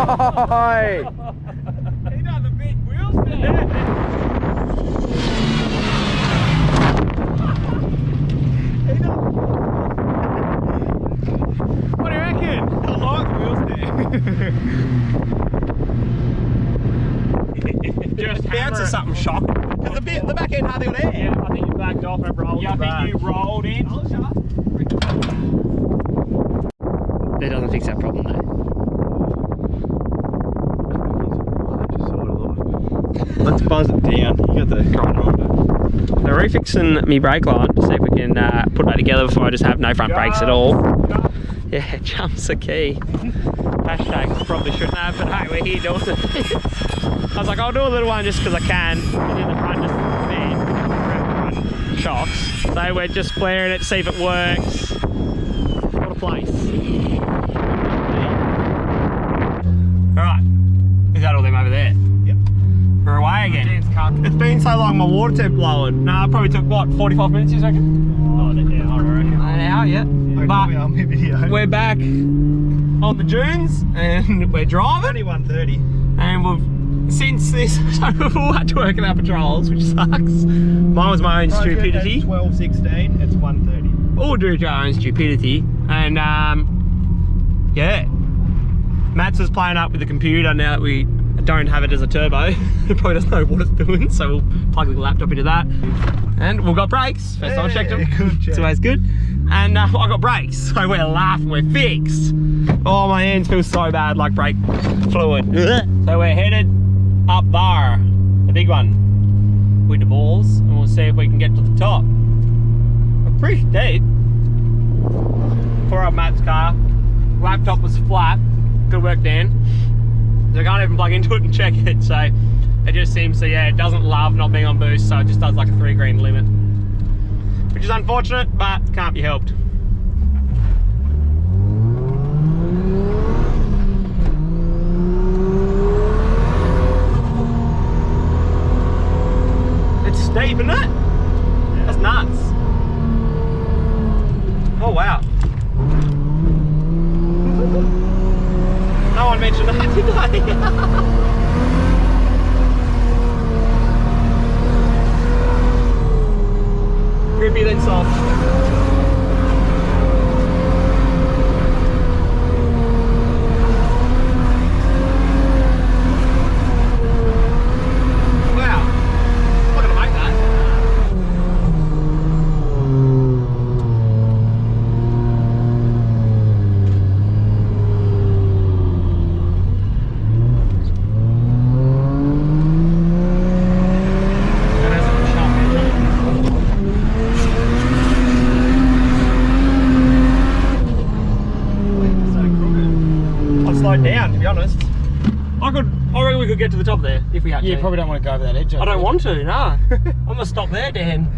He done the big wheels there. What do you reckon? I like the wheels there. Just bounce or something shocking. Because the back end hardly got air. Yeah, I think you backed off and rolled. Yeah, I think you rolled in. That doesn't fix that problem though. Let's buzz it down. You got the current on. They're refixing me brake line to see if we can put that together before I just have no front brakes at all. Yeah, jump's the key. Hashtag probably shouldn't have, but hey, we're here doing it. I was like, I'll do a little one just because I can. And in the front, just man, front shocks. So we're just flaring it to see if it works. What a place. Alright, is that all them over there? Yep. We're away again. It's been so long, my water temp lowered. No, it probably took what, 45 minutes, you reckon? Oh, an hour, I reckon. An hour, yeah. But we're back on the dunes and we're driving. Only 1:30. And we've, since this, so we've all had to work in our patrols, which sucks. Mine was my own stupidity. 12:16. It's 1:30. All due to our own stupidity. And yeah. Matt's was playing up with the computer now that we don't have it as a turbo. It probably doesn't know what it's doing, so we'll plug the laptop into that. And we've got brakes. First time I checked them. It's always good. And I got brakes, so we're laughing, we're fixed. Oh, my hands feel so bad, like brake fluid. So we're headed up there, the big one, with the balls, and we'll see if we can get to the top. We're pretty steep. Pour up Matt's car. Laptop was flat. Good work, Dan. So I can't even plug into it and check it, so it just seems to, yeah, it doesn't love not being on boost, so it just does like a 3 grand limit. Which is unfortunate, but can't be helped. It's steep, isn't it? Yeah. That's nuts. Oh, wow. No one mentioned that, did they? Grippy then soft. Wow, I'm not gonna make that. Down, to be honest. I reckon we could get to the top there if we had to. You probably don't want to go over that edge. I don't want to, no. I'm gonna stop there, Dan.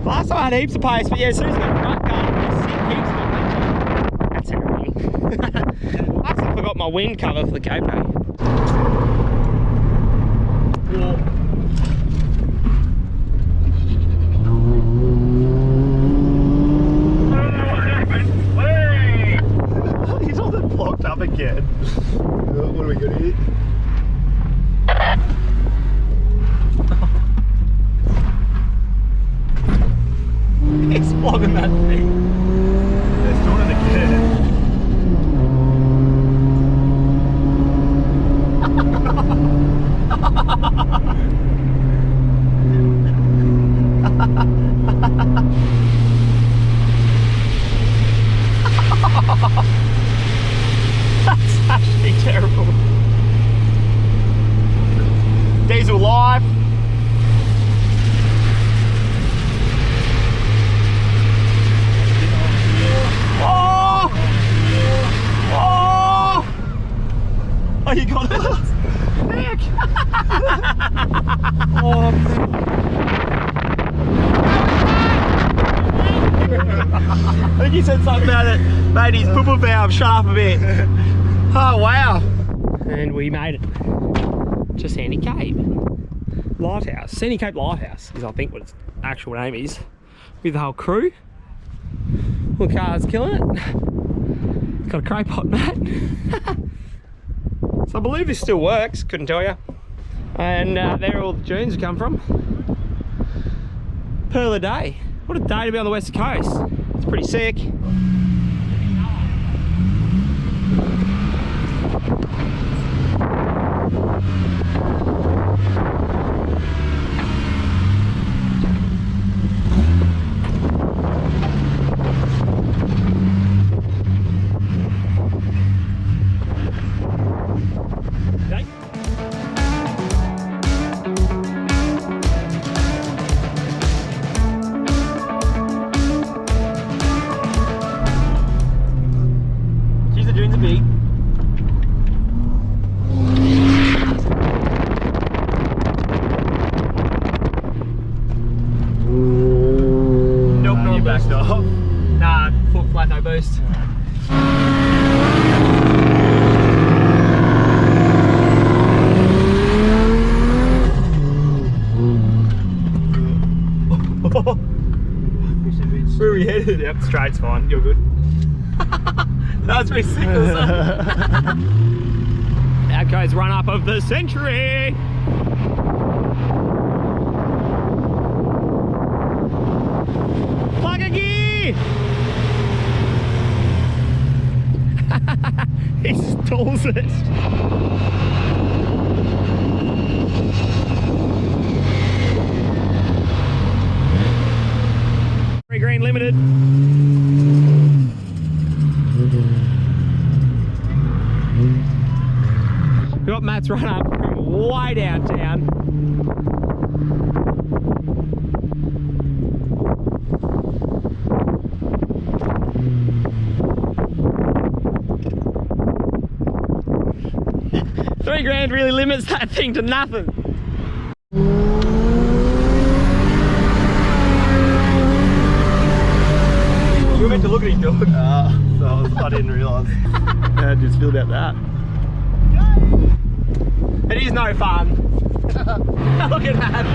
Last time I had heaps of pace, but yeah, as soon as I got the front car, I sit heaps of the That's terrible. I actually forgot my wind cover for the GoPro. He's all that blocked up again. What are we gonna eat? He's vlogging that thing. Let's do it again. That's actually terrible. Diesel Oh, you got it? Heck! Oh, I think he said something about it. Made his pooper valve shut up a bit. Oh, wow. and we made it to Sandy Cape Lighthouse. Sandy Cape Lighthouse is, I think, what its actual name is, with the whole crew. Well, the car's killing it. Got a cray pot mat. So I believe this still works, couldn't tell you. And there all the dunes have come from. Pearl a day. What a day to be on the west coast. It's pretty sick. Flat, no boost. Where are we headed? Yep, straight's fine. You're good. That's me signal. That goes run up of the century. Plug a gear. He stalls it. 3 green limited. We got Matt's run up from way downtown. $3 really limits that thing to nothing. You were meant to look at his dog. So I didn't realise. How did you feel about that? It is no fun. Look at that.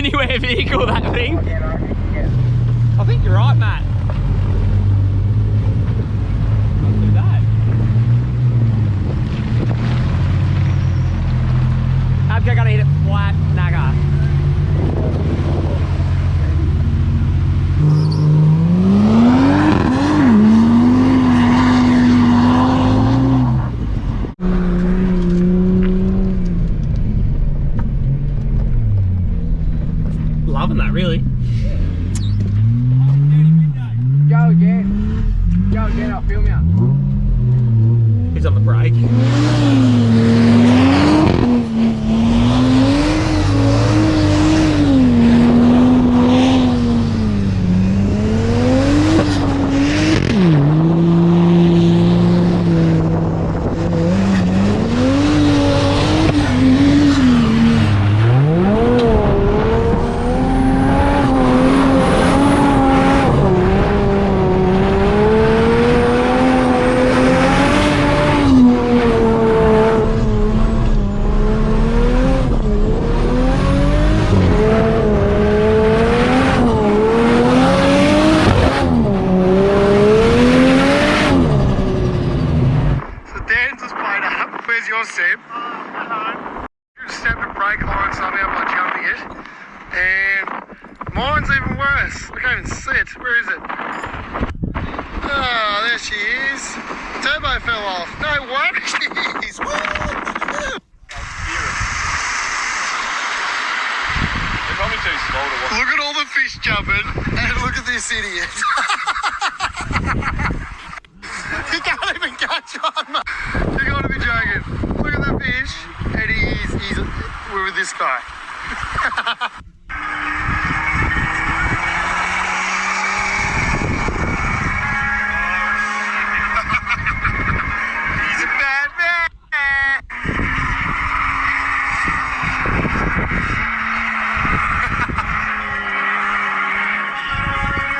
2-wheel vehicle, that thing. I think you're right, Matt. Not too bad. I'm gonna hit it flat, naga. Loving that, really. Go again. Go again, I'll film you. He's on the brake. lost it. Where is it? Oh, there she is. Turbo fell off. No worries. They're probably too small to watch. Look at all the fish jumping, and look at this idiot. He can't even catch one, mate. You gotta be joking. Look at the fish, and we're with this guy. He's a bad man.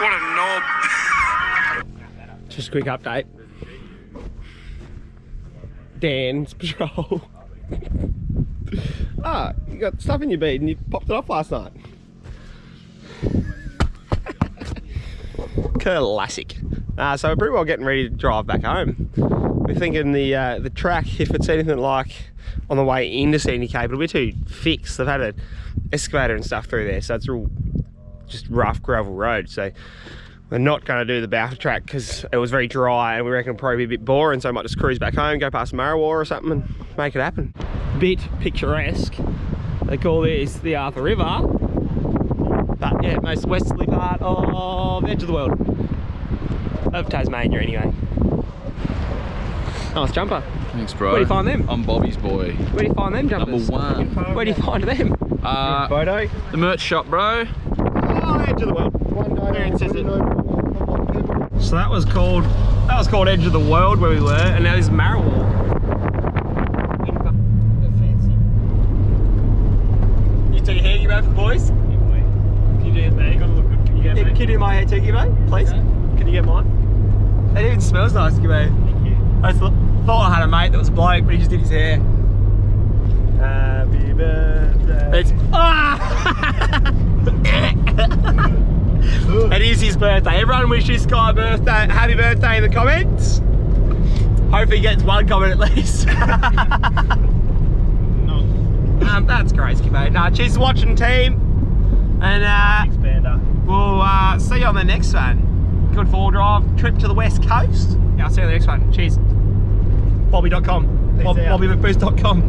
What a knob. Just a quick update. Dan's patrol. You got stuff in your bead and you popped it off last night. Classic. So we're pretty well getting ready to drive back home. We're thinking the track, if it's anything like on the way into Sandy Cape, it'll be too fixed. They've had an excavator and stuff through there, so it's real just rough gravel road. So we're not going to do the Bowser track because it was very dry and we reckon it'll probably be a bit boring, so I might just cruise back home, go past Marrawa or something and make it happen. Bit picturesque. They call this the Arthur River, but yeah, most westerly part of Edge of the World. Of Tasmania anyway. Nice jumper. Thanks, bro. Where do you find them? I'm Bobby's boy. Where do you find them jumpers? Number 1. Where do you find them? Photo. The merch shop, bro. Oh, Edge of the World. There it says it. So that was called Edge of the World where we were, and now this is Marrawa. You do your hair, you for the boys? Can you do it there? You gotta look good. Can you do my hair too, Gibbo? Please? Okay. Can you get mine? It even smells nice, Gibbo. Thank you. I thought I had a mate that was a bloke, but he just did his hair. Happy birthday. It's It is his birthday. Everyone wish this guy happy birthday in the comments. Hopefully he gets one comment at least. That's great, Skippo. Cheers for watching, team. And we'll see you on the next one. Good 4-drive trip to the west coast. Yeah, I'll see you on the next one. Cheers. Bobby.com. BobbyMcBoost.com.